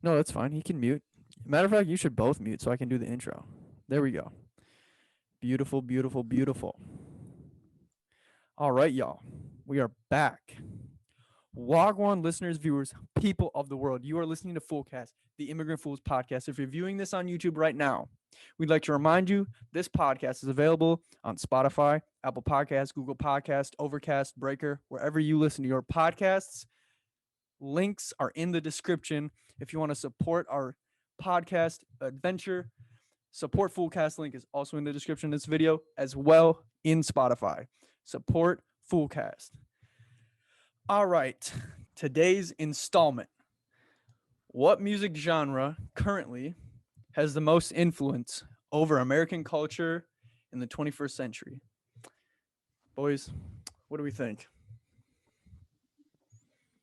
No, that's fine. He can mute. Matter of fact, you should both mute so I can do the intro. There we go. Beautiful, beautiful, beautiful. All right, y'all. We are back. Wagwan listeners, viewers, people of the world, you are listening to Fullcast, the Immigrant Fools podcast. If you're viewing this on YouTube right now, we'd like to remind you this podcast is available on Spotify, Apple Podcasts, Google Podcast, Overcast, Breaker, wherever you listen to your podcasts. Links are in the description. If you want to support our podcast adventure, support Fullcast link is also in the description of this video as well in Spotify. Support Fullcast. All right, today's installment. What music genre currently has the most influence over American culture in the 21st century? Boys, what do we think?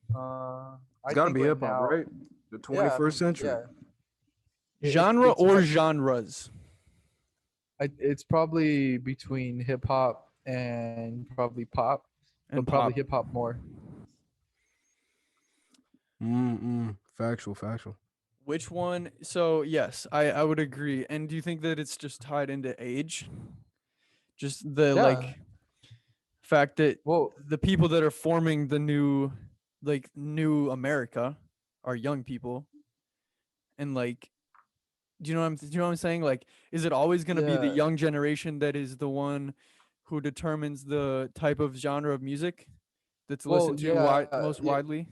It's I got to think be right hip hop, now, right? The yeah, I 21st mean, century. yeah, Genre it's or genres? it's probably between hip hop and probably pop, but And probably pop. hip hop more. Factual, factual. Which one? So, yes, I would agree. And do you think that it's just tied into age? Just the Yeah. fact that Well, the people that are forming the new America are young people, and do you know what I'm saying? Like, is it always going to be the yeah. young generation that is the one who determines the type of genre of music that's Well, listened to yeah. most widely?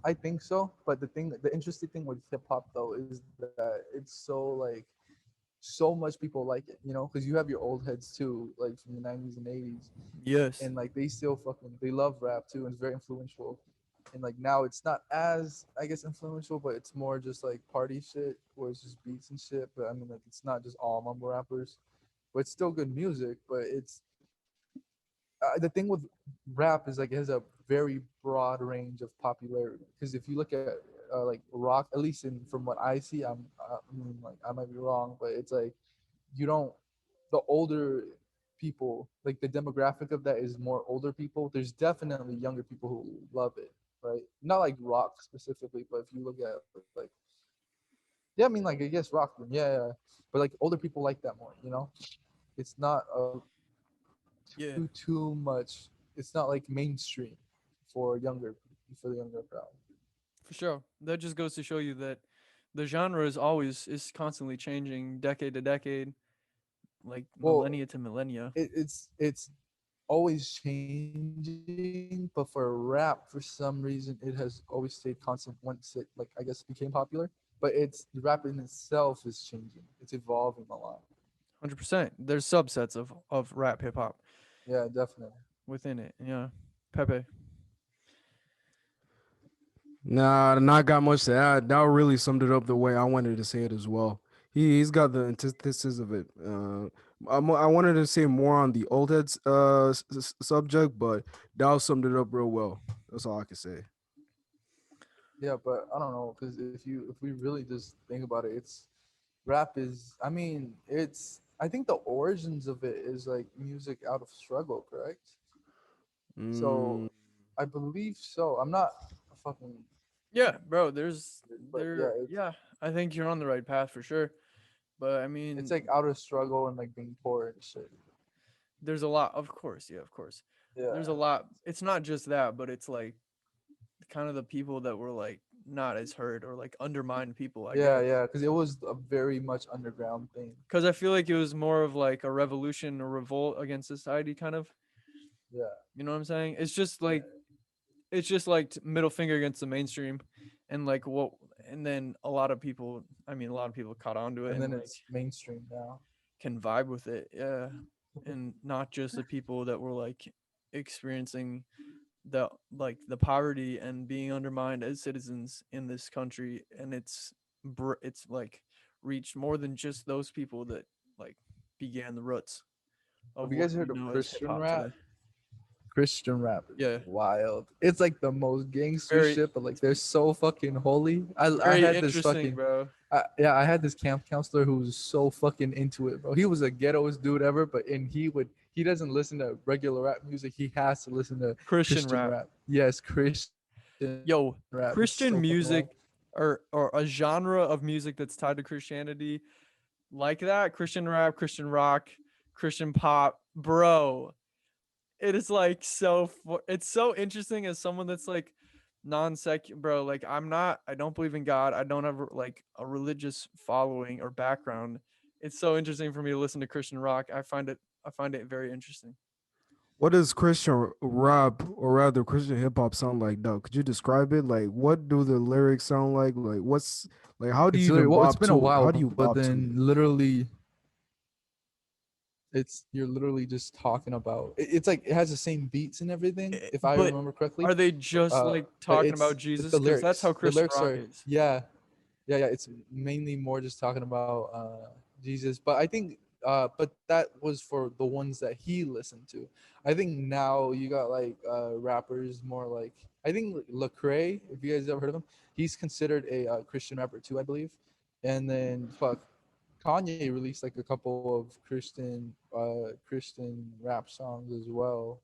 I think so. But the interesting thing with hip hop though is that it's so much people like it, because you have your old heads too, like from the 90s and 80s, Yes. and like they still fucking they love rap too, and it's very influential. And like now it's not as, I guess, influential, but it's more just like party shit where it's just beats and shit. But I mean, like, it's not just all mumble rappers, but it's still good music. But it's the thing with rap is like it has a very broad range of popularity. Because if you look at like rock, at least from what I see, I mean, like, I might be wrong, but it's like you don't the older people, like the demographic of that is more older people. There's definitely younger people who love it, right? Not like rock specifically, but if you look at like, yeah, I mean, like, I guess rock, yeah. But like older people like that more, it's not Yeah, too much. It's not like mainstream for the younger crowd. for sure. That just goes to show you that the genre is constantly changing decade to decade, like Well, millennia to millennia. it's always changing, but for rap, for some reason, it has always stayed constant once it, like, I guess, became popular. But it's the rap in itself is changing. It's evolving a lot. 100%. There's subsets of rap hip hop Yeah, definitely. within it. Yeah. Pepe. Nah, not got much to add. That really summed it up the way I wanted to say it as well. He's got the antithesis of it. I wanted to say more on the old heads subject, but that summed it up real well. That's all I can say. Yeah, but I don't know, because if we really just think about it, it's rap is. I mean, it's. I think the origins of it is like music out of struggle, correct? So, Mm, I believe so. I'm not fucking, Yeah, bro, but yeah, yeah, I think you're on the right path for sure. But I it's mean, like out of struggle and like being poor and shit. there's a lot, of course, yeah, of course. There's a Yeah. lot. It's not just that, but it's like kind of the people that were like not as heard or like undermined people, I Yeah, guess. yeah, because it was a very much underground thing. Because I feel like it was more of like a revolution or revolt against society, kind of. Yeah, You know what I'm saying? yeah, It's just like middle finger against the mainstream, and like what, and then a lot of people. I mean, a lot of people caught on to it and and then like it's mainstream now. can vibe with it. Yeah, and not just the people that were like experiencing the poverty and being undermined as citizens in this country, and it's like reached more than just those people that like began the roots Have of you what guys we heard of know as hip Christian hop rap? today. Christian rap is Yeah, wild. It's like the most gangster very shit, but like they're so fucking holy. I very had this interesting, fucking bro. yeah, I had this camp counselor who was so fucking into it, bro. He was the ghettoest dude ever, but and he doesn't listen to regular rap music. He has to listen to Christian Christian rap. rap. Yes, Christian rap. Yo, rap. It's so Christian fucking music wild. or a genre of music that's tied to Christianity like that, Christian rap, Christian rock, Christian pop, bro. It is like it's so interesting as someone that's like non-secular, bro. Like I don't believe in God. I don't have like a religious following or background. It's so interesting for me to listen to Christian rock. I find it very interesting. What does Christian rap or rather Christian hip hop sound like, though? Could you describe it? Like, what do the lyrics sound like? Like, what's like? How do you It's literally even well, it's bop been a to it? while, How do you but bop to then it? literally it's you're literally just talking about it's like it has the same beats and everything, if I But remember correctly. are they just like But talking about it's Jesus? the Because that's how lyrics. The Christian lyrics rock are is. yeah, it's mainly more just talking about Jesus. But I think but that was for the ones that he listened to. I think now you got like rappers more like I think Lecrae, if you guys ever heard of him, he's considered a Christian rapper too, I believe. And then fuck Kanye released like a couple of Christian rap songs as well.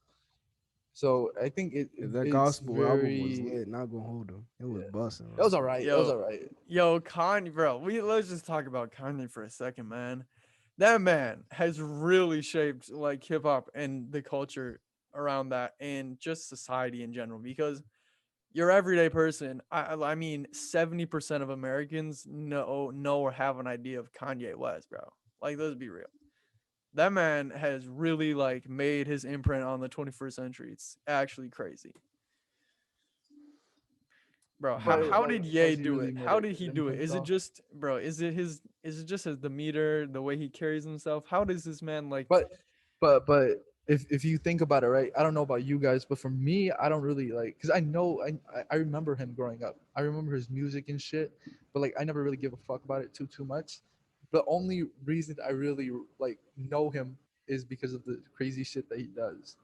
So I think Yeah, that it's gospel album was very lit. Not gonna hold him. It was yeah. busting, It bro. was all right. It was Yo, all right. Kanye, bro. Let's just talk about Kanye for a second, man. That man has really shaped like hip hop and the culture around that, and just society in general. Because your everyday person, I mean, 70% of Americans know or have an idea of Kanye West, bro. Like, let's be real. That man has really like made his imprint on the 21st century. It's actually crazy. Bro, Yeah. how But did like, Ye has he do it? really made How an did he do it? imprint Is it though? just, bro, is it just his demeanor, the way he carries himself? How does this man like But but if you think about it, right? I don't know about you guys, but for me, I don't really like because I know I remember him growing up. I remember his music and shit, but like I never really give a fuck about it too much. The only reason I really like know him is because of the crazy shit that he does.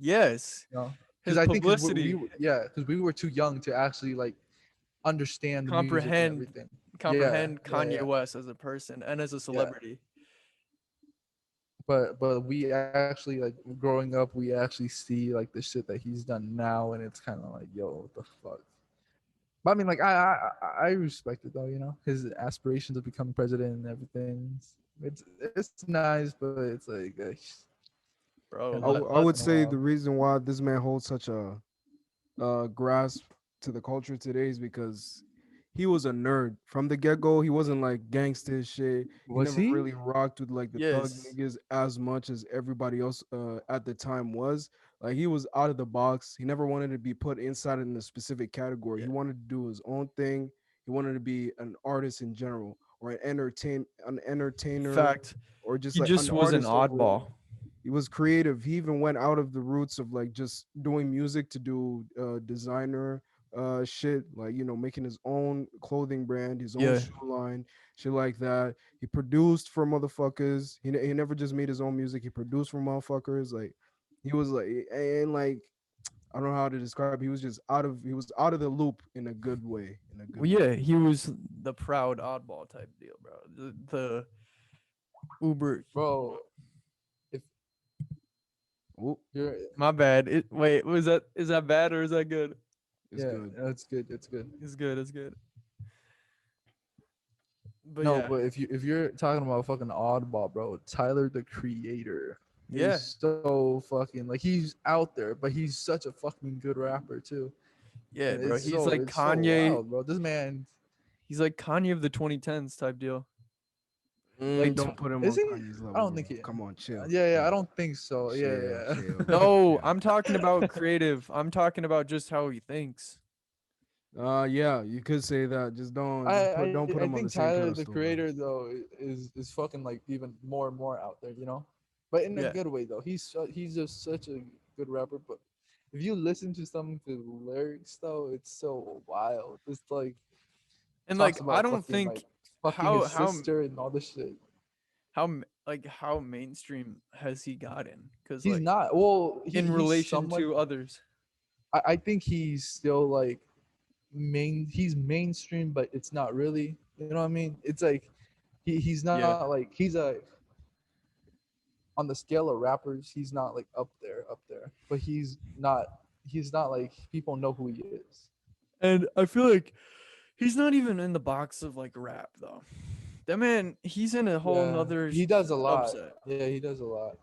yes, You know, because his I think because publicity, yeah, because we were too young to actually like understand the music and comprehend everything. Yeah, comprehend yeah, Kanye yeah, West as a person and as a yeah. celebrity. But we actually like growing up, we actually see like the shit that he's done now, and it's kind of like, yo, what the fuck. But I mean, like I respect it though, you know, his aspirations of becoming president and everything. It's nice, but it's like kind Bro, of I would kind of say the wild. reason why this man holds such a grasp to the culture today is because he was a nerd from the get go. He wasn't like gangster shit. He Was never he? really rocked with like the thug yes. niggas as much as everybody else at the time was. Like he was out of the box. He never wanted to be put inside in a specific category. Yeah. He wanted to do his own thing. He wanted to be an artist in general, or an entertainer, Fact, or just he like an just was an artist oddball. overall. He was creative. He even went out of the roots of like just doing music to do designer shit, like making his own clothing brand, his own Yeah. shoe line, shit like that. He produced for motherfuckers. He never just made his own music. He produced for motherfuckers. Like he was like, and like I don't know how to describe. He was out of the loop in a good way. In a good Well, way. yeah, he was the proud oddball type deal, bro. The Uber. Bro, if Oh, you're My bad. Wait, was that is that bad or is that good? it's yeah, good. it's good. It's good. It's good. It's good. But No, yeah, but if you're talking about fucking oddball, bro, Tyler the Creator yeah, is so fucking like he's out there, but he's such a fucking good rapper too. yeah, And bro. it's so wild, bro. This man He's like Kanye of the 2010s type deal. Like, Don't put him is on he? Kanye's I level, don't bro. think he. Come on, chill, Yeah, yeah. I chill, don't think so. Yeah, chill, yeah. chill, chill, no, chill. I'm talking about creative. I'm talking about just how he thinks. Yeah, you could say that. Don't put I him on the think same Tyler the pedestal, bro. Creator though is fucking like even more and more out there, you know, but in a Yeah, good way though. He's just such a good rapper. But if you listen to some of his lyrics though, it's so wild. It's like and talks like I about don't fucking like think fucking his how sister and all this shit. like how mainstream has he gotten? Because He's like not well. in He's relation somewhat. to others. I think he's still like he's mainstream, but it's not really. You know what I mean? It's like he's Yeah, not like he's a on the scale of rappers, he's not like up there, but he's not. he's not like people know who he is. And I feel like he's not even in the box of like rap though. That man, he's in a whole Yeah, nother he does a lot. subset. Yeah, he does a lot.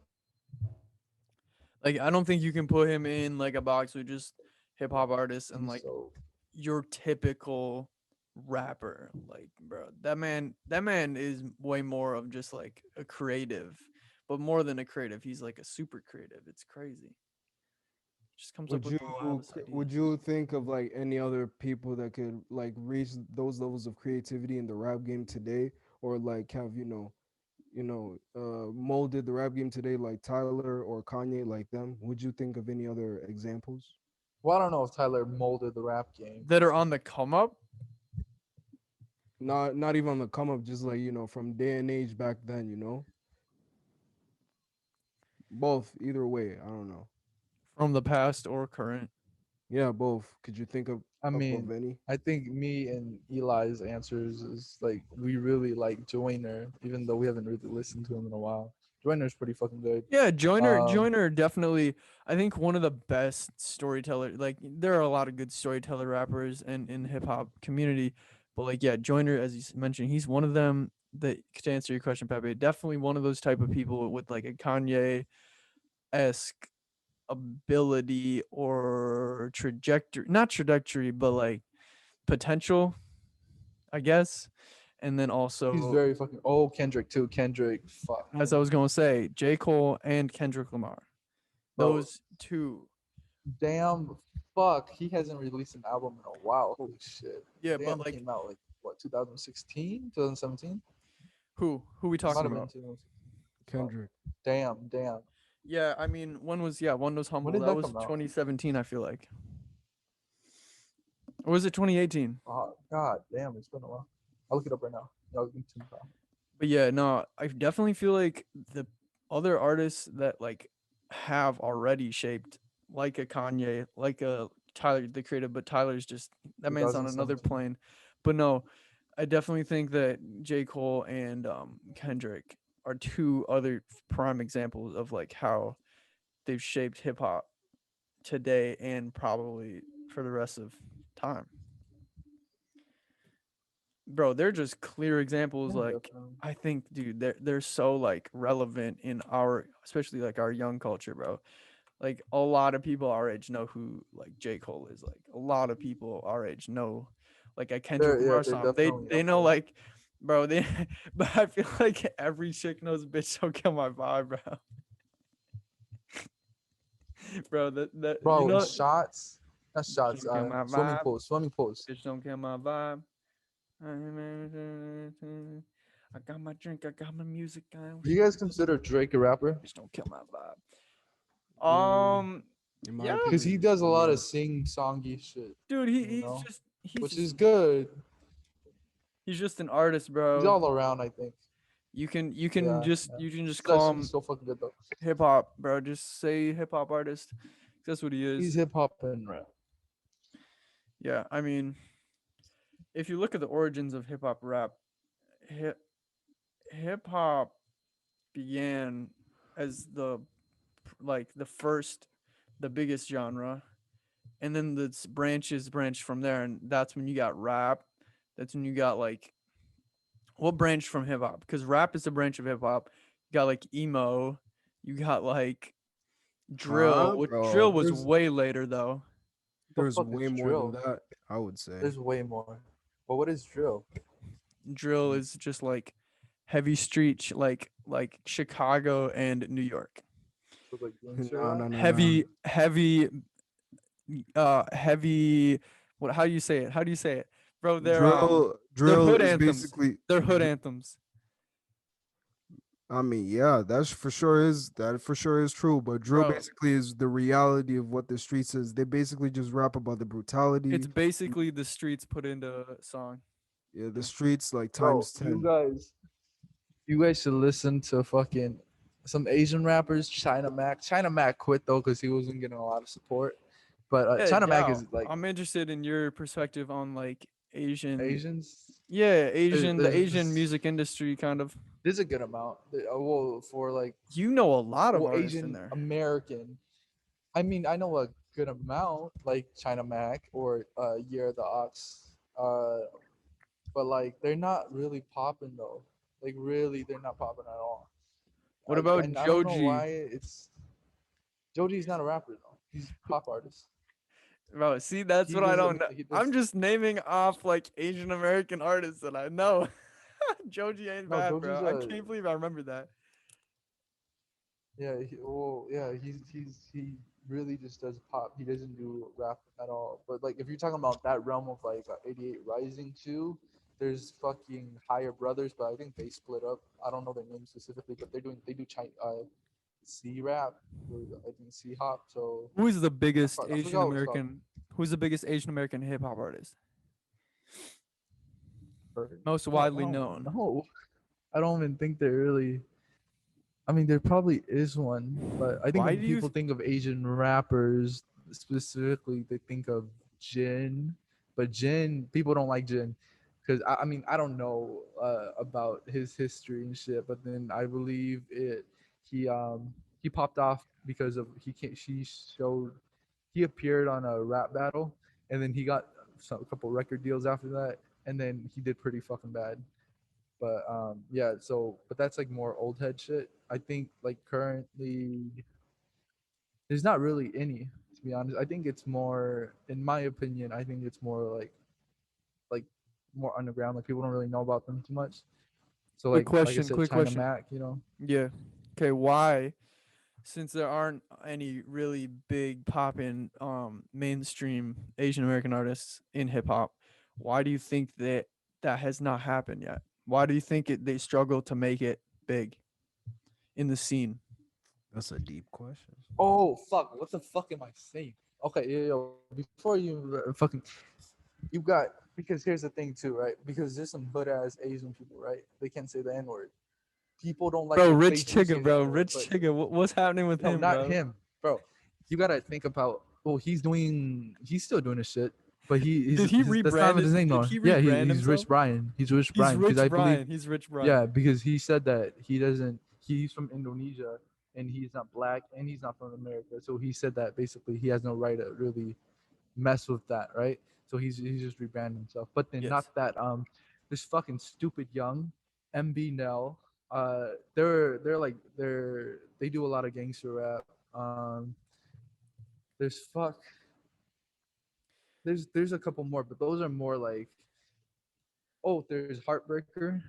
Like I don't think you can put him in like a box with just hip hop artists and He's like so your typical rapper. Like, bro, that man is way more of just like a creative, but more than a creative, he's like a super creative. It's crazy. Just comes up Would with the you wildest ideas. would you think of like any other people that could like reach those levels of creativity in the rap game today, or like have molded the rap game today, like Tyler or Kanye, like them? Would you think of any other examples? well. I don't know if Tyler molded the rap game. That are on the come up. Not even on the come up, just like from day and age back then. Both, either way. I don't know. From the past or current. Yeah, both. Could you think I of mean, any? I think me and Eli's answers is like we really like Joyner, even though we haven't really listened to him in a while. Joyner's pretty fucking good. Yeah, Joyner, Um, Joyner definitely. I think one of the best storyteller. Like there are a lot of good storyteller rappers in hip hop community, but like yeah, Joyner, as you mentioned, he's one of them. That to answer your question, Pepe, definitely one of those type of people with like a Kanye esque ability or trajectory, not trajectory, but like potential, I guess. And then he's also, very fucking. Oh, Kendrick too. Kendrick, fuck. as I was gonna say, J. Cole and Kendrick Lamar. Bro, Those two. damn, fuck. He hasn't released an album in a while. Holy shit. Yeah, but Damn like came out like what 2016, 2017. who we Might talking have been about? 2016. Fuck. Kendrick. Damn. Yeah, I mean, one was When humble. did That that was come out? 2017, I feel like. Or was it 2018? Oh, God damn, it's been a while. I'll look it up right now. Y'all can tune it out. But yeah, no, I definitely feel like the other artists that like have already shaped like a Kanye, like a Tyler the Creator, but Tyler's just that man's on another 2017. plane. But no, I definitely think that J. Cole and Kendrick are two other prime examples of like how they've shaped hip hop today and probably for the rest of time. Bro, they're just clear examples. Yeah, Like definitely. I think, dude, they're so like relevant in our, especially like our young culture, bro. Like a lot of people our age know who like J. Cole is. Like a lot of people our age know like a Kendrick Lamar They're song. They definitely they up know there. like, bro. They but I feel like every chick knows "Bitch Don't Kill My Vibe," bro. Bro, that you Bro, know, shots. Not "Bitch shots. Don't Kill My Swimming Vibe." pools. Swimming pools. Bitch don't kill my vibe. I got my drink, I got my music on. Do you guys consider Drake a rapper? Bitch don't kill my vibe. Mm, in my Yeah, Because he opinion, does a lot of yes. sing-songy shit, dude, you know, he's which is just good. he's just an artist, He's bro. all around, I think. You can just Yeah. call He's him so fucking good though. hip hop, bro. Just say hip hop artist. That's what he He's is. hip hop and rap. Yeah, I mean, if you look at the origins of hip hop rap, hip hip hop began as the first, the biggest genre, and then the branches branched from there, and that's when you got rap. That's when you got like what branched from hip hop, because rap is a branch of hip hop. You got like emo, you got like drill, which Bro, drill was way later though. The there's fuck is way more than drill? that, I would say. There's way more. But what is drill? Drill is just like heavy street, like Chicago and New York. So like gangster No, rap? no, no, no. Heavy, what, how do you say it, bro? They're Drill hood is anthems. basically. They're hood anthems. I mean, yeah, that for sure is true. But drill Bro, basically is the reality of what the streets is. They basically just rap about the it's brutality. basically the streets put into a song. Yeah, the streets like Bro, times 10. you guys should listen to fucking some Asian rappers. China Mac. China Mac quit though because he wasn't getting a lot of support. But Yeah, China Mac yeah, is like I'm interested in your perspective on like Asian. Asians. Yeah, There's, the there's, Asian there's music industry kind of. there's a good amount. Well, for like You know a lot of artists in Asian there. American. I mean, I know a good amount, like China Mac or Year of the Ox. But like they're not really popping though. Like really, they're not popping at all. What about And I don't know Joji? why it's Joji's not a rapper though. He's a pop artist. Bro, see, that's He what I does. don't know. He I'm does. just naming off like Asian American artists that I know. Joji ain't No, bad, Joji's bro. I a can't believe I remember that. yeah. Well, yeah. He really just does pop. He doesn't do rap at all. But like if you're talking about that realm of like 88 Rising too, there's fucking Higher Brothers, but I think they split up. I don't know their name specifically, but they do China C rap or I think C hop. So Who is the biggest I Asian forgot what it's called. American? Who's the biggest Asian American hip hop artist? Most I widely don't known. know. I don't even think they're really. I mean, there probably is one, but I think Why when do you? people think of Asian rappers specifically, they think of Jin. But Jin, people don't like Jin because I mean I don't know about his history and shit, but then I believe it. He um he popped off because of he can't. She showed he appeared on a rap battle, and then he got a couple record deals after that, and then he did pretty fucking bad. But yeah, so but that's like more old head shit. I think like currently there's not really any, to be honest. I think it's more, in my opinion, I think it's more like more underground. Like people don't really know about them too much. So Quick like I question. said, Quick China question. Mac, you know. Yeah. Okay. Why? Since there aren't any really big poppin' mainstream Asian American artists in hip hop, why do you think that that has not happened yet? Why do you think they struggle to make it big in the scene? That's a deep question. Oh fuck! What the fuck am I saying? Okay, yo, before you fucking, you got because here's the thing too, right? Because there's some hood ass Asian people, right? They can't say the N word. People don't like Bro, it. They Rich do say Chigga, the bro, N word, Rich but Chigga. What's happening with no, him, not bro? him, bro. You gotta think about. Well, he's still doing his shit, but Did he that's not even rebrand his it? name Did no. he Yeah, rebrand he's himself? Rich Brian. He's Rich He's Brian because Rich I believe Brian. He's Rich yeah Brian. because he said that he doesn't. He's from Indonesia and he's not black and he's not from America, so he said that basically he has no right to really mess with that, right? So he's just rebranding himself. But then not Yes. that this fucking stupid young MB Nell, they do a lot of gangster rap. There's fuck there's a couple more, but those are more like there's Heartbreaker.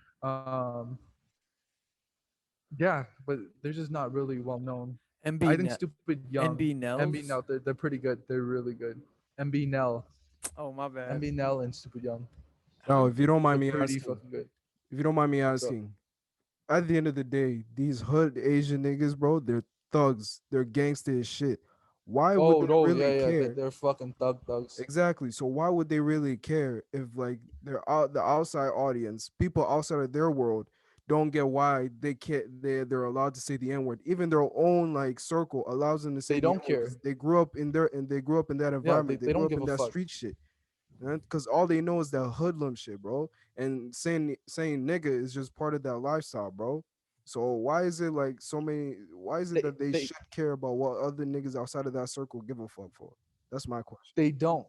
Yeah, but they're just not really well known. I MB think Net. Stupid Young, NB MB Nels. Nell, they're pretty good. They're really good. MB Nell, Oh my bad. MB Nell, and Stupid Young, How do Now, you if you don't they're mind me pretty asking, fucking good. if you don't mind me So asking, at the end of the day, these hood Asian niggas, bro, they're thugs. They're gangster as shit. Why would oh they no, really yeah, care? they're fucking thugs. Exactly. So why would they really care if like they're out the outside audience, people outside of their world don't get why they can't they're allowed to say the N-word. Even their own like circle allows them to say They the don't N-word care. because they grew up in their and they grew up in that Yeah, environment. They they grew don't up give in a that fuck. street shit. Because all they know is that hoodlum shit, bro. And saying nigga is just part of that lifestyle, bro. So why is it like so many? Why is it They that they they should care about what other niggas outside of that circle give a fuck for? That's my question. They don't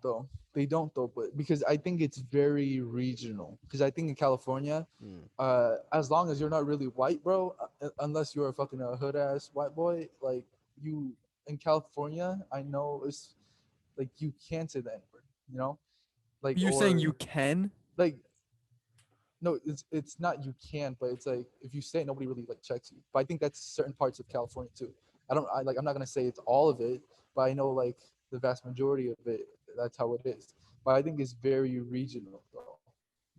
though. They don't though, but because I think it's very regional. Because I think in California, Mm. as long as you're not really white, bro, unless you're a fucking hood ass white boy, like you in California, I know it's like you can't say the N word, you know, like You're saying you or can? like no, it's not you can, but it's like if you say it, nobody really like checks you. But I think that's certain parts of California too. I'm not gonna say it's all of it, but I know like the vast majority of it. That's how it is. But I think it's very regional though.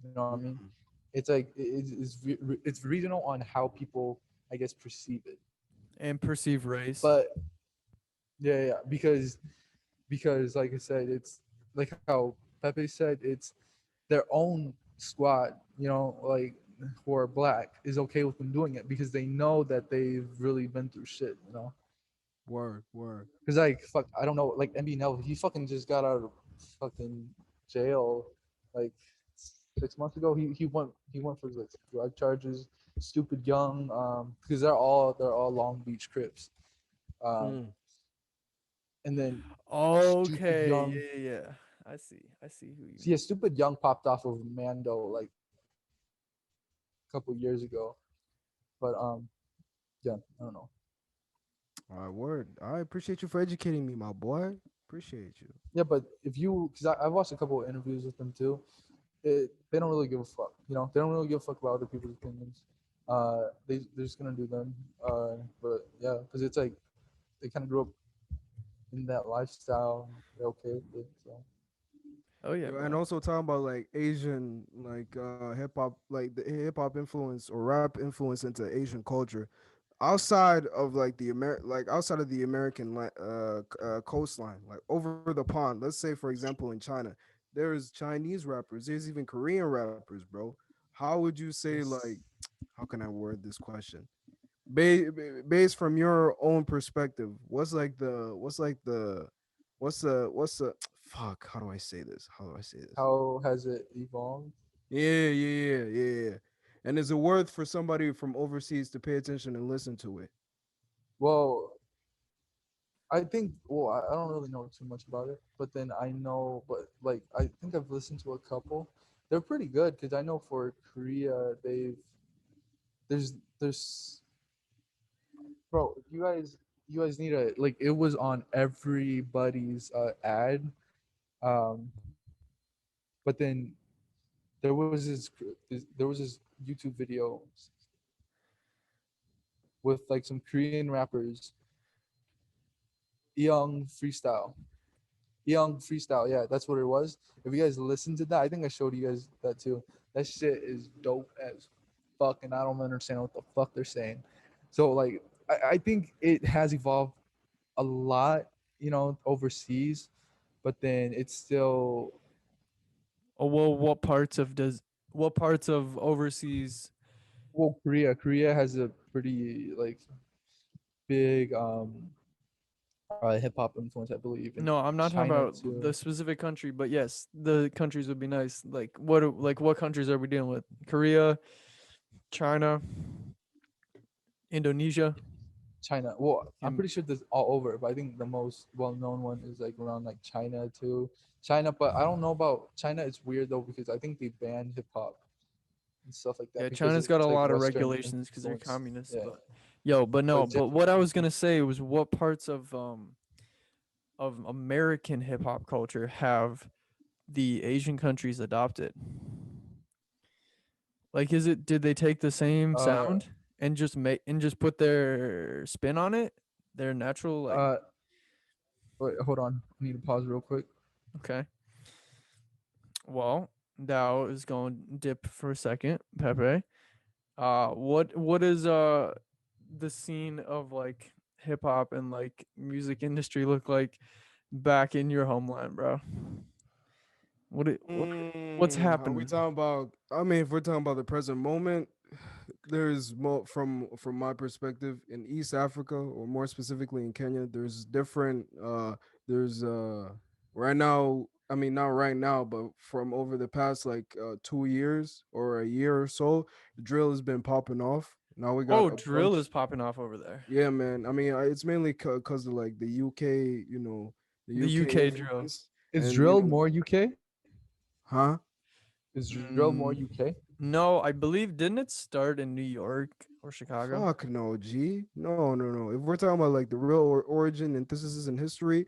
You know what I mean? Mm. It's like it's regional on how people I guess perceive it. And perceive race. But yeah, because like I said, it's like how Pepe said, it's their own squad, you know, like who are black is okay with them doing it because they know that they've really been through shit, you know. Word, word. Because like fuck, I don't know, like MB Nell, he fucking just got out of fucking jail like 6 months ago. He went for like drug charges, stupid young, because they're all Long Beach Crips. Um, Mm. and then Stupid Okay, Young. yeah, yeah, yeah. I see who you So yeah, mean. Stupid Young popped off of Mando like a couple years ago, but yeah, I don't know. All right, word. I appreciate you for educating me, my boy. Appreciate you. Yeah, but if you, because I've watched a couple of interviews with them too, they don't really give a fuck. You know, they don't really give a fuck about other people's opinions. They're just gonna do them. But yeah, because it's like they kind of grew up in that lifestyle. They're okay with it. So Oh yeah, Yeah, and bro. also talking about like Asian, like hip hop, like the hip hop influence or rap influence into Asian culture, outside of like like outside of the American coastline, like over the pond. Let's say, for example, in China, there's Chinese rappers. There's even Korean rappers, bro. How would you say like? yes. How can I word this question? Based from your own perspective, what's the fuck? How do I say this? How do I say this? How has it evolved? Yeah. And is it worth for somebody from overseas to pay attention and listen to it? Well, I think. Well, I don't really know too much about it, but then I know. But like, I think I've listened to a couple. They're pretty good because I know for Korea, there's bro. You guys need a like. It was on everybody's ad. Um, but then there was this YouTube video with like some Korean rappers, young freestyle. Young freestyle, yeah, that's what it was. If you guys listen to that, I think I showed you guys that too. That shit is dope as fuck, and I don't understand what the fuck they're saying. So like, I think it has evolved a lot, overseas, but then it's still Oh well, what parts of overseas? well, Korea has a pretty like big hip hop influence, I believe, and No, I'm not talking China about too. the specific country, but yes, the countries would be nice. Like what countries are we dealing with? Korea, China, Indonesia. China. Well, I'm Kim- pretty sure this all over, but I think the most well-known one is like around like China too. China, but I don't know about China. It's weird though because I think they banned hip hop and stuff like that Yeah, because China's got a it's like lot of Western regulations because they're influence. communists. Yeah, But but no, it's but just what I was gonna say was what parts of American hip hop culture have the Asian countries adopted? Like, did they take the same uh sound and just put their spin on it? Their natural like uh. Wait, hold on. I need to pause real quick. okay. Well, Dao is going to dip for a second. Pepe, what is the scene of like hip hop and like music industry look like back in your homeland, bro? What's Are we happening? talking about? I mean, if we're talking about the present moment, there's more from my perspective in East Africa, or more specifically in Kenya. There's different. There's right now. I mean, not right now, but from over the past like 2 years or a year or so, drill has been popping off. Now we got Oh, a drill bunch. is popping off over there. Yeah, man. I mean, it's mainly because of like the UK, the The UK UK drill. influence, Is and drill more UK? huh? Is drill more Mm, UK? no, I believe didn't it start in New York or Chicago? Fuck no, G. No. If we're talking about like the real origin, antithesis, and history,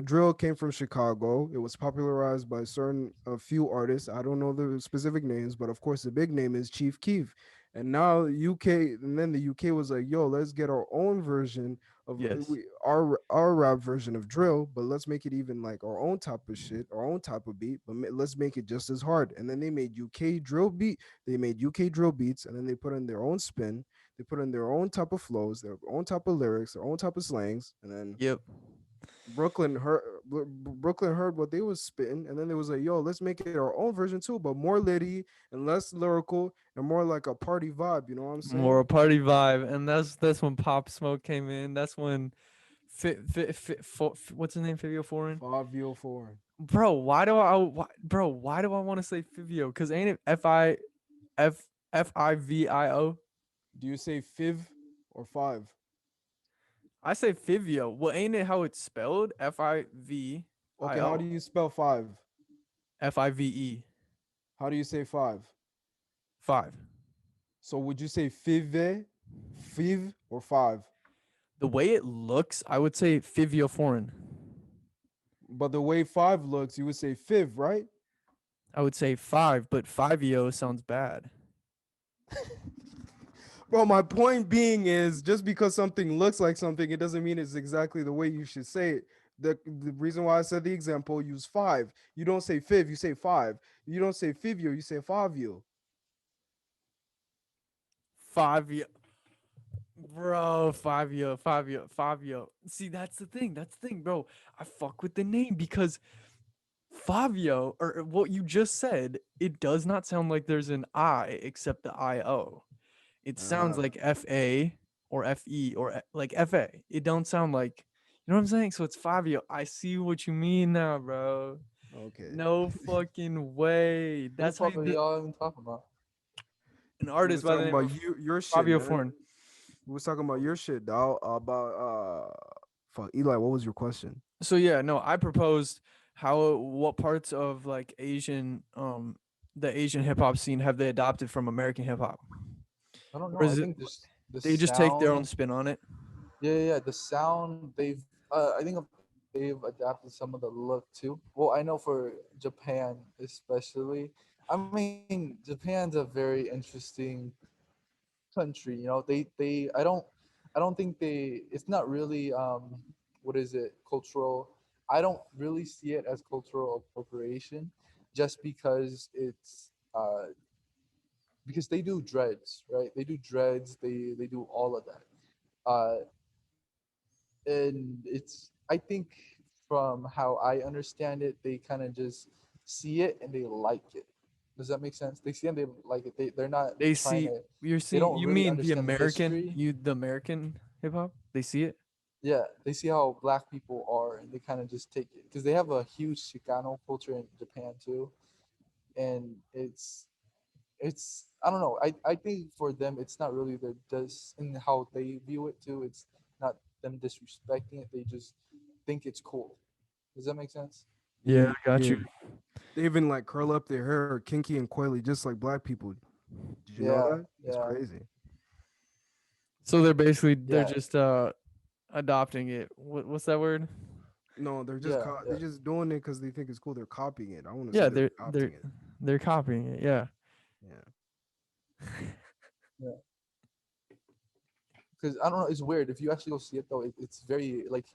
drill came from Chicago. It was popularized by certain a few artists. I don't know the specific names, but of course the big name is Chief Keef. And now UK, and then the UK was like, "Yo, let's get our own version of Yes. our rap version of drill, but let's make it even like our own type of shit, our own type of beat, but let's make it just as hard." And then they made UK drill beat. They made UK drill beats, and then they put in their own spin. They put in their own type of flows, their own type of lyrics, their own type of slangs, and then Yep. Brooklyn heard what they was spitting, and then they was like, "Yo, let's make it our own version too, but more litty and less lyrical and more like a party vibe." You know what I'm More saying? a party vibe, and that's when Pop Smoke came in. That's when what's his name? Fivio Foreign. 504. Bro, why do I want to say Fivio? Cause ain't it F Fivio? Do you say fiv or five? I say Fivio. Well, ain't it how it's spelled? Okay, how do Fivio. you spell five? Five. How do you say five? Five. So would you say fiv, or five? The way it looks, I would say Fivio foreign. But the way five looks, you would say fiv, right? I would say five, but Fivio sounds bad. Bro, my point being is just because something looks like something, it doesn't mean it's exactly the way you should say it. The reason why I said the example, use five. You don't say fiv, you say five. You don't say fivio, you say favio. Fivio. Bro, Fabio. See, that's the thing. That's the thing, bro. I fuck with the name because Fabio, or what you just said, it does not sound like there's an I except the IO. It sounds Uh, like FA or FE or like FA. It don't sound like, you know what I'm saying? So it's Fabio. I see what you mean now, bro. okay. No fucking way. Who the That's how fuck are y'all even talking about? an We artist was by the talking name about of your shit, Fabio man. Foreign. We was talking about your shit, dog. About fuck Eli, what was your question? So yeah, no, I proposed how what parts of like the Asian hip hop scene have they adopted from American hip hop? I don't Or know. I is it think just the they just take their own sound. spin on it? Yeah. The sound they've. I think they've adapted some of the look too. Well, I know for Japan especially. I mean, Japan's a very interesting country. You know, I don't think they. It's not really what is it, cultural. I don't really see it as cultural appropriation, just because they do dreads, right? They do dreads. They do all of that. And it's, I think, from how I understand it, they kind of just see it and they like it. Does that make sense? They see it and they like it. They're not They trying see to. you're They seeing don't you really mean understand the history. the American hip hop? They see it? Yeah, they see how black people are and they kind of just take it because they have a huge Chicano culture in Japan too, and it's I don't know. I think for them it's not really their does in how they view it too. It's not them disrespecting it. They just think it's cool. Does that make sense? Yeah, I got Yeah. you. They even like curl up their hair kinky and coily, just like black people. Did you know Yeah, that? That's yeah, crazy. So they're yeah, just adopting it. What's that word? No, yeah, they're yeah, just doing it because they think it's cool. They're copying it. I want to say Yeah, they're adopting it. they're copying it. Yeah. Yeah. yeah. Because I don't know, it's weird. If you actually go see it though, it's very like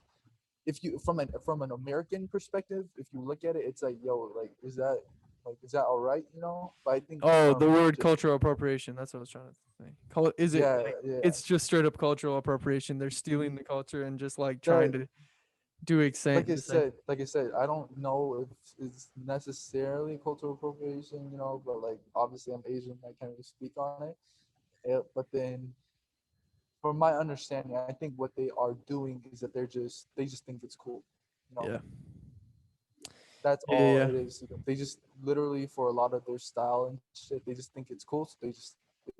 if you from an American perspective, if you look at it, it's like yo, like is that all right? You know, but I think Oh, from the word cultural appropriation. That's what I was trying to say. Is it yeah, like yeah, it's just straight up cultural appropriation? They're stealing the culture and just like trying that to do the same. like I said, I don't know if it's necessarily cultural appropriation, you know, but like obviously I'm Asian, I can't really speak on it. But then, from my understanding, I think what they are doing is that they just think it's cool, you know. Yeah. That's Yeah, all yeah. it is. They just literally for a lot of their style and shit, they just think it's cool, so they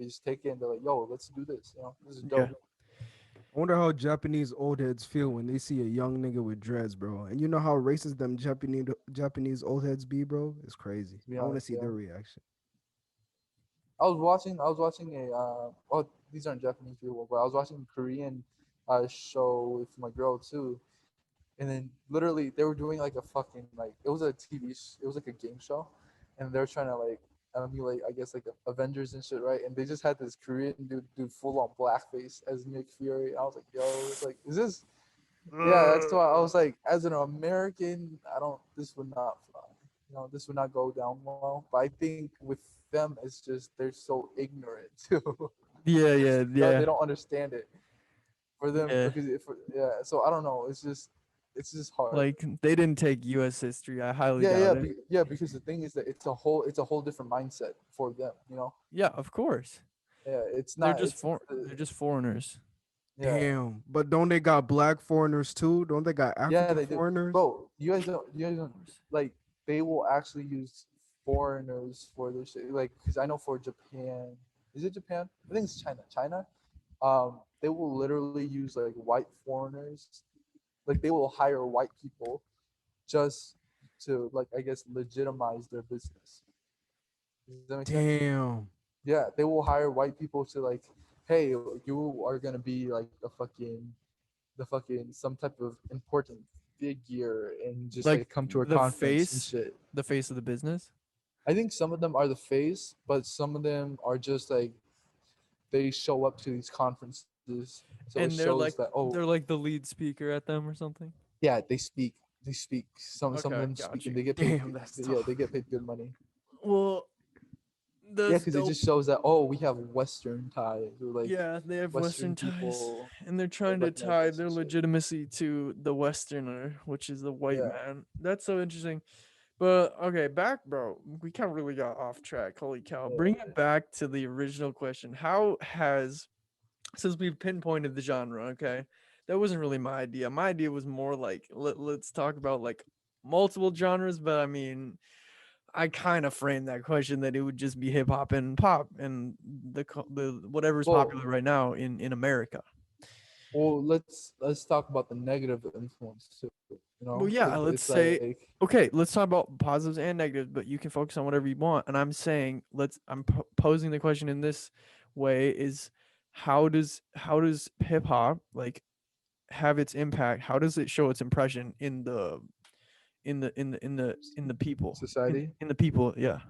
just take it and they're like, "Yo, let's do this," you know. This is dope. Yeah. I wonder how Japanese old heads feel when they see a young nigga with dreads, bro. And you know how racist them Japanese old heads be, bro? It's crazy. To be I want to honest, see yeah. their reaction. I was watching a well, these aren't Japanese people, but I was watching a Korean show with my girl too, and then literally they were doing like a fucking like it was a it was like a game show, and they were trying to like emulate I guess like Avengers and shit, right? And they just had this Korean dude do full on blackface as Nick Fury. I was like, yo, like is this? Yeah, that's why I was like, as an American, I don't. This would not fly. You know, this would not go down well. But I think with them, it's just they're so ignorant too. Yeah, yeah, They yeah. don't understand it. For them, Yeah. because yeah. So I don't know. It's just hard. Like they didn't take US history. I highly Yeah, doubt it. yeah. Because the thing is that it's a whole different mindset for them. You know. Yeah, of course. Yeah, it's not. They're just foreigners. Yeah, Damn. But don't they got black foreigners too? Don't they got yeah. African They do, foreigners? bro. You guys don't Of course. like. They will actually use foreigners for their shit. Like, because I know for Japan, is it Japan? I think it's China. China. they will literally use like white foreigners, like they will hire white people just to like I guess legitimize their business. Does that make sense? Damn. Yeah, they will hire white people to like, hey, you are gonna be like the fucking some type of important figure and just Like like come to our the conference and face, shit. the face of the business. I think some of them are the face, but some of them are just like they show up to these conferences, so it And shows that oh they're like the lead speaker at them or something. yeah, they speak. Some of Okay, them speak got and you. they get paid. Damn, that's Yeah, they tough. get paid good money. Well, Yeah, that's because it dope. just shows that oh we have Western ties or like Yeah, they have Western Western ties, people and they're they trying to recognize tie us their and shit. legitimacy to the Westerner, which is the white Yeah. man. That's so interesting. But okay, back, bro. We kind of really got off track. Holy cow! Bring Yeah. it back to the original question. How has, since we've pinpointed the genre, okay, that wasn't really my idea. My idea was more like let's talk about like multiple genres, but I mean, I kind of framed that question that it would just be hip hop and pop and the whatever's Well, popular right now in America. well, let's talk about the negative influence too. You know, Well, because yeah, let's it's say like okay, let's talk about positives and negatives, but you can focus on whatever you want. And I'm saying posing the question in this way is how does hip hop like have its impact? How does it show its impression in the people society. in the people? Yeah.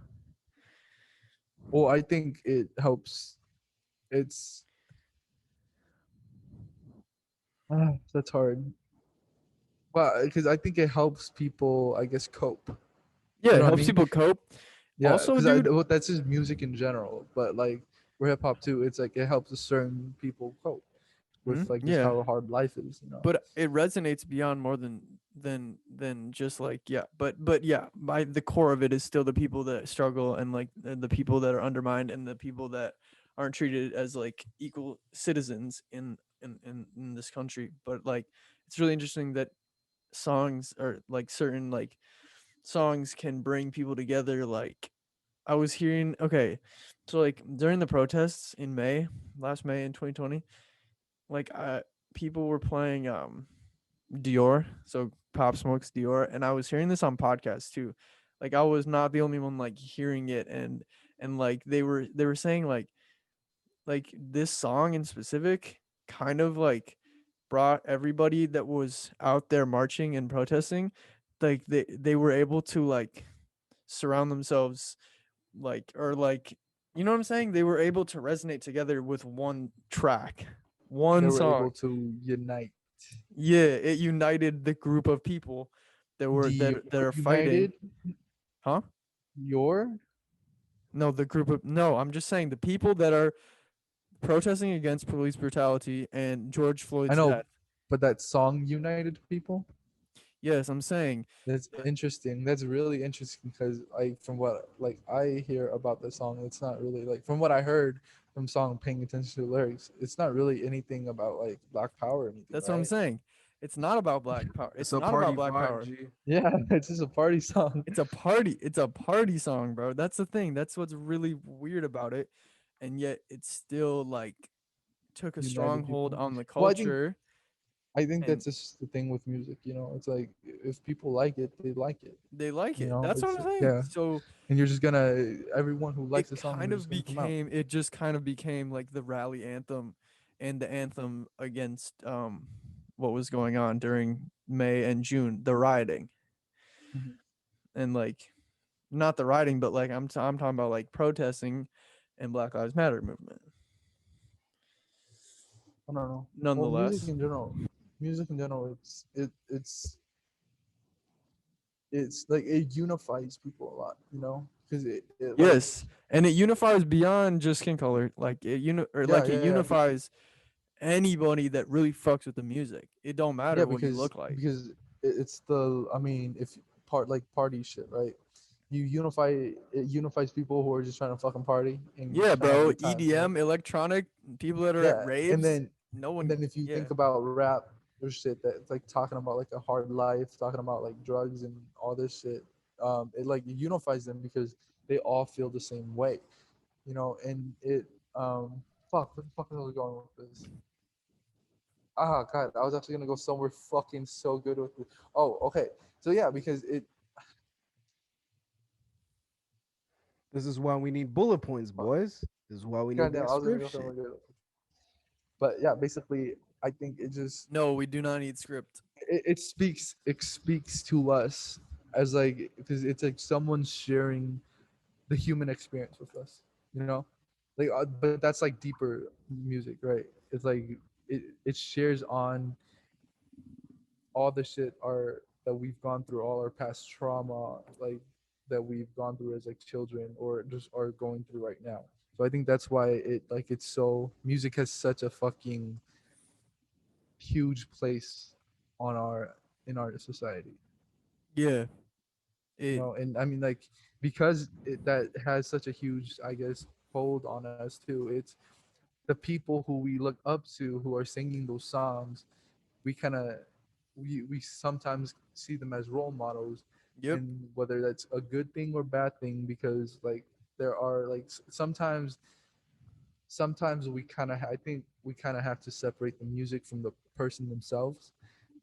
Well, I think it helps. It's that's hard, but because I think it helps people, I guess, cope. Yeah, You it know what I helps mean? people cope. Yeah, Also, because I dude, well, that's just music in general, but like for hip hop too, it's like it helps a certain people cope with like just yeah, how hard life is. You know? but it resonates beyond more than just like yeah, but yeah, by the core of it is still the people that struggle and like the people that are undermined and the people that aren't treated as like equal citizens in this country. But like it's really interesting that songs or like certain like songs can bring people together. Like I was hearing, okay, so like during the protests in last May in 2020, like people were playing Dior, so Pop Smoke's Dior, and I was hearing this on podcasts too. Like I was not the only one like hearing it, and like they were saying like this song in specific kind of like brought everybody that was out there marching and protesting, like they were able to like surround themselves like or like you know what I'm saying? They were able to resonate together with one track, They one were able song. to unite. Yeah, it united the group of people that were Dior that are fighting. united Huh? your No, the group of no, I'm just saying the people that are protesting against police brutality and George I Floyd's know, death. but that song united people. Yes, I'm saying That's interesting. That's really interesting because like from what like I hear about the song, it's not really like from what I heard from song paying attention to the lyrics, it's not really anything about like black power or anything, that's what I'm right? saying. It's not about black power. It's It's a not about party black vibe, power. G. Yeah, it's just a party song. It's a party. It's a party song, bro. That's the thing. That's what's really weird about it. And yet it still like took a United stronghold people. on the Well, culture I think and that's just the thing with music, you know. It's like if people like it, they like it. they like You it. know, That's it's what I'm saying. yeah. So And you're just gonna everyone who likes it the song, kind they're of just gonna come out. became it just kind of became like the rally anthem and the anthem against what was going on during May and June, the rioting. Mhm. And like not the rioting, but like I'm talking about like protesting and Black Lives Matter movement. I don't know. Well, Nonetheless. music in general, it's like it unifies people a lot, you know, because it like Yes, and it unifies beyond just skin color. Like yeah it yeah yeah unifies anybody that really fucks with the music. It don't yeah matter what you look like. because it's the I mean if part like party shit, right? You unify it unifies people who are just trying to fucking party and Yeah, trying to have a bro. good time, you know. EDM, electronic, people that are at Yeah, raves. No and one. then if you Yeah, think about rap or shit that's like talking about like a hard life, talking about like drugs and all this shit, it like unifies them because they all feel the same way, you know, and it um Fuck, where the fuck was I going with this? Ah, God, I was actually gonna go somewhere fucking so good with it. Oh, okay. So yeah, because it. This is why we need bullet points, boys. This is why we need Goddamn, that I was gonna script go somewhere shit. good. But yeah, basically, I think it just No, we do not need script. it speaks to us as like because it's like someone sharing the human experience with us, you know, like but that's like deeper music, right? It's like it shares on all the shit our that we've gone through, all our past trauma, like that we've gone through as like children or just are going through right now. So I think that's why it's so music has such a fucking huge place on our in our society, Yeah. It and I mean like because that has such a huge, I guess, hold on us too. It's the people who we look up to who are singing those songs. We kind of we sometimes see them as role models, yep. and whether that's a good thing or bad thing, because like there are like sometimes we kind of I think we kind of have to separate the music from the person themselves,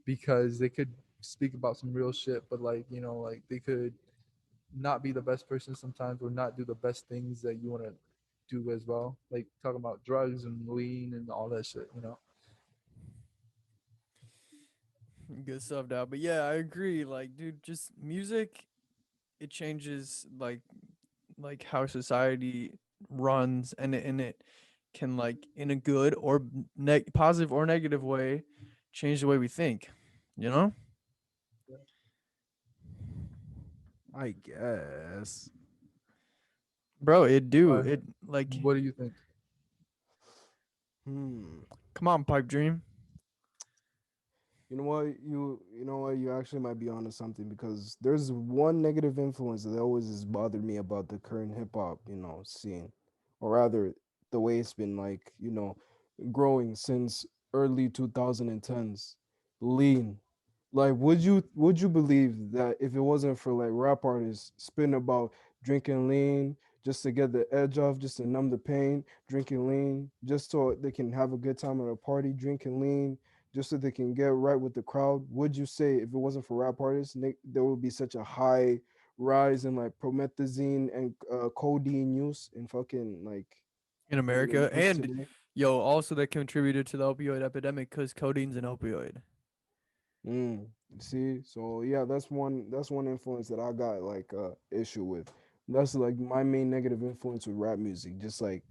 because they could speak about some real shit, but like like they could not be the best person sometimes, or not do the best things that you want to do as well, like talking about drugs and lean and all that shit. Good stuff, Dow. But yeah, I agree. Like, dude, just music, it changes like how society runs, and it can like in a good or positive or negative way change the way we think. You know, I guess. bro. It do uh, it like. what do you think? Hmm. Come on, pipe dream. You know what? You know what? You actually might be onto something because there's one negative influence that always has bothered me about the current hip hop, scene, or rather, the way it's been like, growing since early 2010s. Lean. Like, would you believe that if it wasn't for like rap artists spitting about drinking lean just to get the edge off, just to numb the pain, drinking lean just so they can have a good time at a party, drinking lean just so they can get right with the crowd? Would you say if it wasn't for rap artists, there would be such a high rise in like promethazine and codeine use in fucking like In in the America, youth and today? yo, also that contributed to the opioid epidemic because codeine's an opioid. Mm, see, so yeah, that's one influence that I got like issue with. That's like my main negative influence with rap music, just like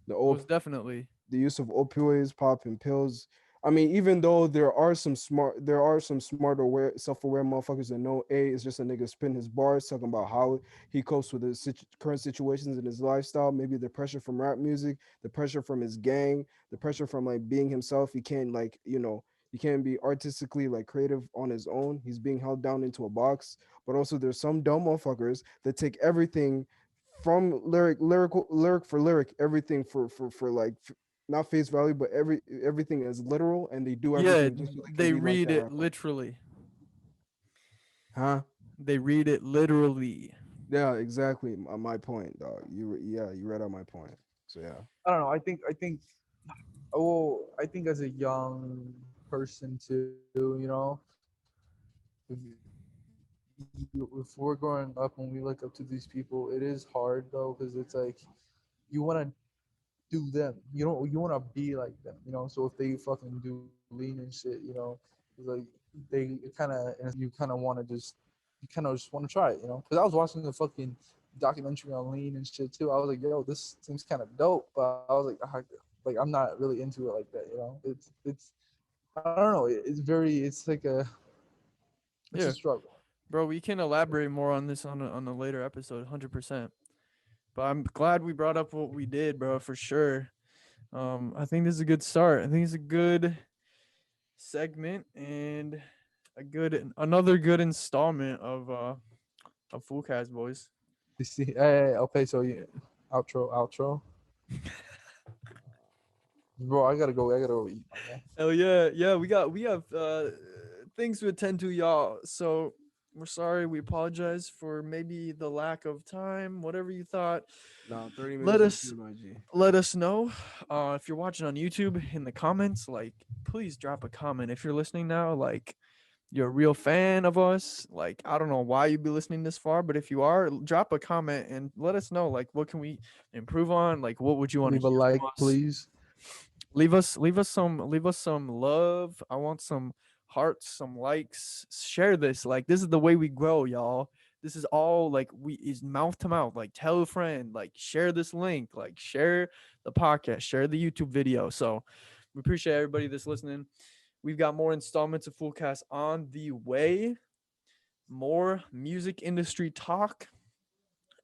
the Most definitely. the use of opioids, popping pills. I mean, even though there are some smart, aware, self-aware motherfuckers that know, a, it's just a nigga spin his bars talking about how he copes with the current situations in his lifestyle. Maybe the pressure from rap music, the pressure from his gang, the pressure from like being himself. He can't like he can't be artistically like creative on his own. He's being held down into a box. But also, there's some dumb motherfuckers that take everything from lyric for lyric, everything for like not face value, but everything is literal, and they do Yeah, everything just so they can they be like read that it rapper. literally. Huh? They read it literally. Yeah, exactly. My point, dog. Yeah, you read out my point. So yeah. I don't know. I think oh, I think as a young person too, if we're growing up and we look up to these people, it is hard though, because it's like you want to do them. You want to be like them. So if they fucking do lean and shit, it's like they kind of you kind of want to just want to try it. Because I was watching a fucking documentary on lean and shit too. I was like, yo, this seems kind of dope, but I was like, like I'm not really into it like that. It's I don't know. It's like it's a Yeah, struggle. bro. We can elaborate more on this on a later episode, 100%. But I'm glad we brought up what we did, bro, for sure. I think this is a good start. I think it's a good segment and another good installment of Foolcast Boys. You see, hey, okay, so yeah, outro. Bro, I gotta go eat, my man. Hell yeah, yeah. We have things to attend to, y'all. So We're sorry. We apologize for maybe the lack of time. Whatever you thought, Nah, 30 let minutes is us good, my G. let us know. If you're watching on YouTube, in the comments, like, please drop a comment. If you're listening now, like, you're a real fan of us, like, I don't know why you'd be listening this far, but if you are, drop a comment and let us know, like, what can we improve on, like, what would you want to Leave a hear like, from us. please. Leave us some love. I want some hearts, some likes. Share this. Like, this is the way we grow, y'all. This is all like we is mouth to mouth. Like, tell a friend, like, share this link, like, share the podcast, share the YouTube video. So we appreciate everybody that's listening. We've got more installments of Fullcast on the way. More music industry talk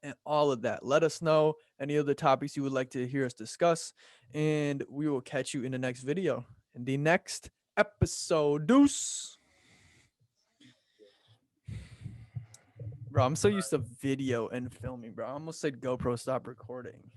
and all of that. Let us know any other topics you would like to hear us discuss, and we will catch you in the next video. In the next episode, deuce. Bro, I'm so used to video and filming, bro. I almost said GoPro stop recording.